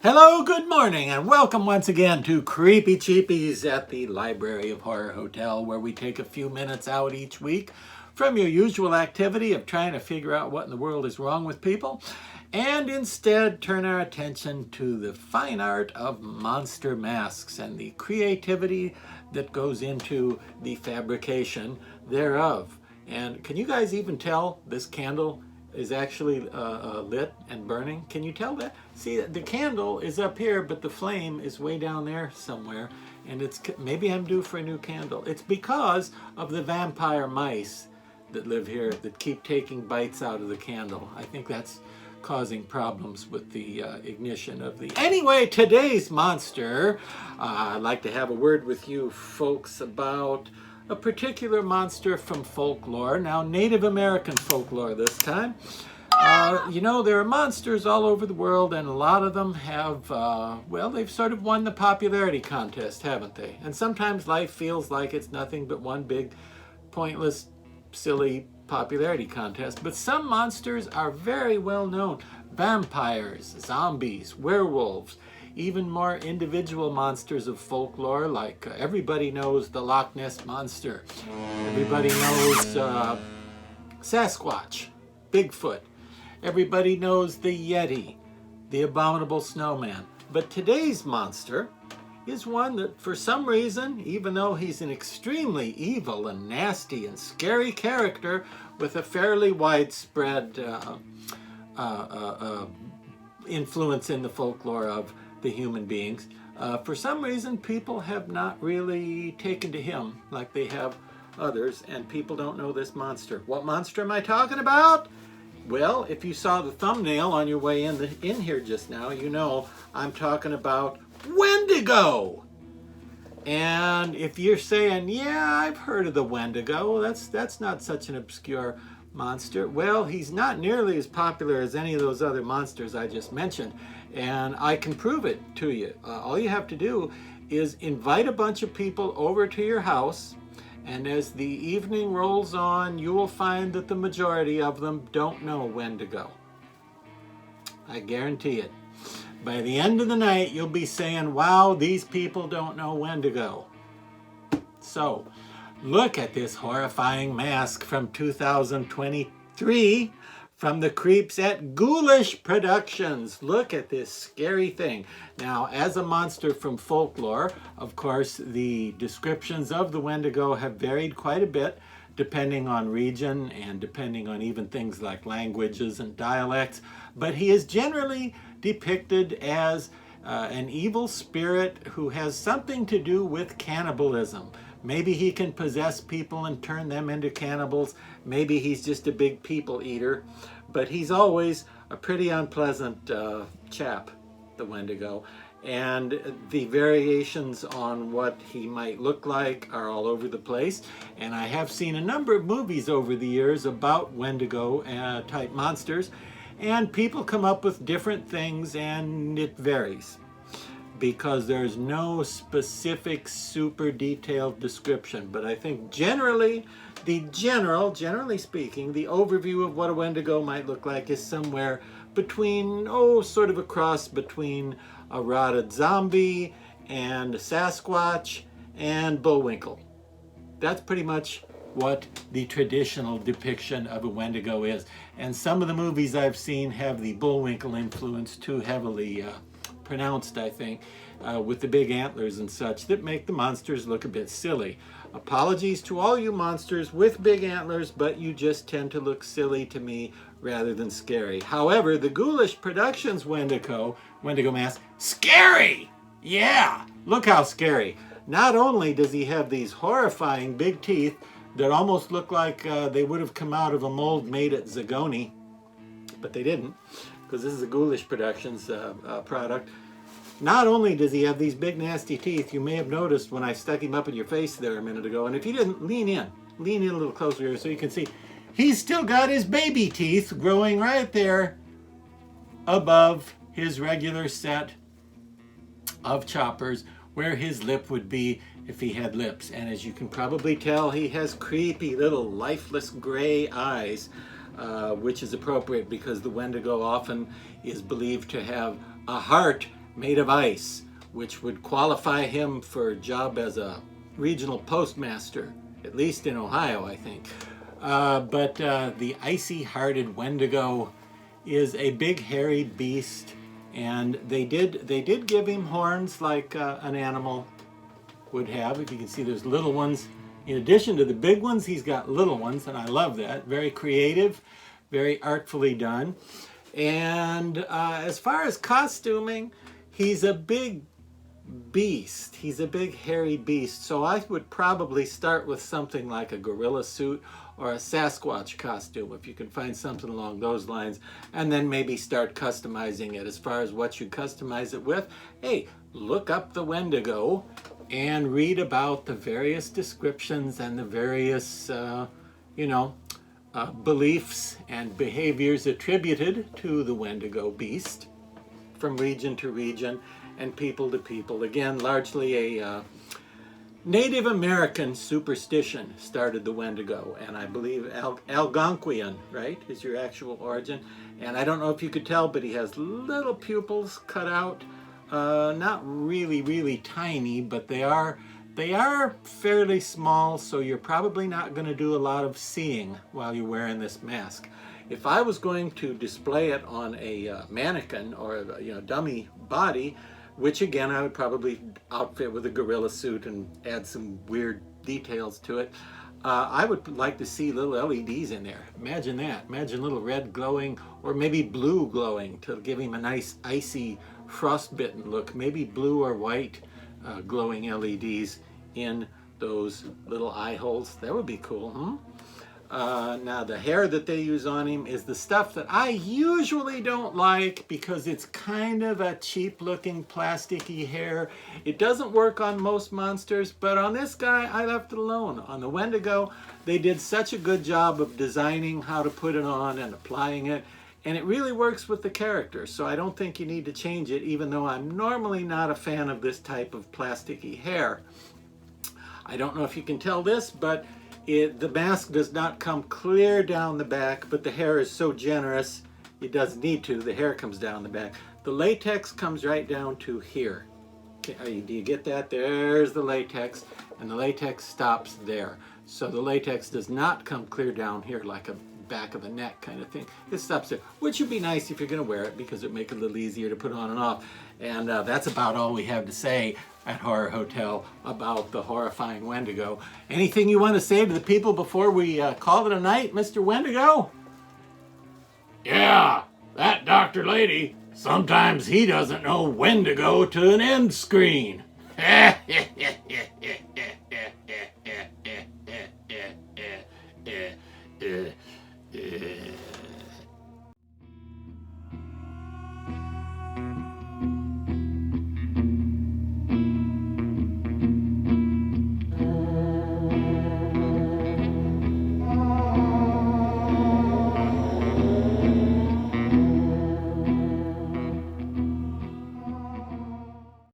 Hello, good morning, and welcome once again to Creepy Cheapies at the Library of Horror Hotel, where we take a few minutes out each week from your usual activity of trying to figure out what in the world is wrong with people, and instead turn our attention to the fine art of monster masks and the creativity that goes into the fabrication thereof. And can you guys even tell this candle is actually lit and burning? Can you tell that? See, the candle is up here, but the flame is way down there somewhere, and it's maybe I'm due for a new candle. It's because of the vampire mice that live here that keep taking bites out of the candle. I think that's causing problems with the ignition of the... Anyway, today's monster, I'd like to have a word with you folks about a particular monster from folklore, now Native American folklore this time. You know, there are monsters all over the world, and a lot of them have, well, they've sort of won the popularity contest, haven't they? And sometimes life feels like it's nothing but one big, pointless, silly popularity contest. But some monsters are very well known. Vampires, zombies, werewolves, even more individual monsters of folklore, like everybody knows the Loch Ness Monster. Everybody knows Sasquatch, Bigfoot. Everybody knows the Yeti, the Abominable Snowman. But today's monster is one that, for some reason, even though he's an extremely evil and nasty and scary character with a fairly widespread influence in the folklore of the human beings, for some reason people have not really taken to him like they have others, and people don't know this monster. What monster am I talking about? Well, if you saw the thumbnail on your way in here just now, you know I'm talking about Wendigo. And if you're saying, yeah, I've heard of the Wendigo, that's not such an obscure monster. Well, he's not nearly as popular as any of those other monsters I just mentioned, and I can prove it to you. All you have to do is invite a bunch of people over to your house, and as the evening rolls on, you will find that the majority of them don't know Wendigo. I guarantee it. By the end of the night, you'll be saying, wow, these people don't know Wendigo. So, look at this horrifying mask from 2023 from the creeps at Ghoulish Productions. Look at this scary thing. Now, as a monster from folklore, of course, the descriptions of the Wendigo have varied quite a bit depending on region and depending on even things like languages and dialects. But he is generally depicted as an evil spirit who has something to do with cannibalism. Maybe he can possess people and turn them into cannibals. Maybe he's just a big people eater. But he's always a pretty unpleasant chap, the Wendigo. And the variations on what he might look like are all over the place. And I have seen a number of movies over the years about Wendigo type monsters. And people come up with different things, and it varies, because there's no specific super detailed description. But I think generally speaking, the overview of what a Wendigo might look like is somewhere between, sort of a cross between a rotted zombie and a Sasquatch and Bullwinkle. That's pretty much what the traditional depiction of a Wendigo is. And some of the movies I've seen have the Bullwinkle influence too heavily pronounced, I think, with the big antlers and such, that make the monsters look a bit silly. Apologies to all you monsters with big antlers, but you just tend to look silly to me rather than scary. However, the Ghoulish Productions Wendigo mask, scary! Yeah, look how scary. Not only does he have these horrifying big teeth that almost look like they would have come out of a mold made at Zagoni, but they didn't, because this is a Ghoulish Productions product. Not only does he have these big nasty teeth, you may have noticed when I stuck him up in your face there a minute ago, and if you didn't, lean in a little closer here so you can see, he's still got his baby teeth growing right there above his regular set of choppers where his lip would be if he had lips. And as you can probably tell, he has creepy little lifeless gray eyes, which is appropriate because the Wendigo often is believed to have a heart made of ice, which would qualify him for a job as a regional postmaster, at least in Ohio, I think. But the icy-hearted Wendigo is a big hairy beast, and they did give him horns like an animal would have. If you can see, there's little ones. In addition to the big ones, he's got little ones, and I love that. Very creative, very artfully done. And as far as costuming, he's a big beast. He's a big hairy beast. So I would probably start with something like a gorilla suit or a Sasquatch costume, if you can find something along those lines, and then maybe start customizing it. As far as what you customize it with, hey, look up the Wendigo and read about the various descriptions and the various, beliefs and behaviors attributed to the Wendigo beast from region to region and people to people. Again, largely a Native American superstition started the Wendigo, and I believe Algonquian, right, is your actual origin. And I don't know if you could tell, but he has little pupils cut out. Not really, really tiny, but they are fairly small, so you're probably not going to do a lot of seeing while you're wearing this mask. If I was going to display it on a mannequin or a dummy body, which again I would probably outfit with a gorilla suit and add some weird details to it, I would like to see little LEDs in there. Imagine that. Imagine little red glowing or maybe blue glowing to give him a nice icy frostbitten look. Maybe blue or white glowing LEDs in those little eye holes. That would be cool, Now the hair that they use on him is the stuff that I usually don't like because it's kind of a cheap looking plasticky hair. It doesn't work on most monsters, but on this guy I left it alone. On the Wendigo, they did such a good job of designing how to put it on and applying it, and it really works with the character, so I don't think you need to change it, even though I'm normally not a fan of this type of plasticky hair. I don't know if you can tell this, but the mask does not come clear down the back, but the hair is so generous, it doesn't need to. The hair comes down the back. The latex comes right down to here. Okay, do you get that? There's the latex, and the latex stops there. So the latex does not come clear down here like a back of the neck kind of thing. It stops there, which would be nice if you're going to wear it because it would make it a little easier to put on and off. And that's about all we have to say at Horror Hotel about the horrifying Wendigo. Anything you want to say to the people before we call it a night, Mr. Wendigo? Yeah, that Dr. Lady, sometimes he doesn't know when to go to an end screen.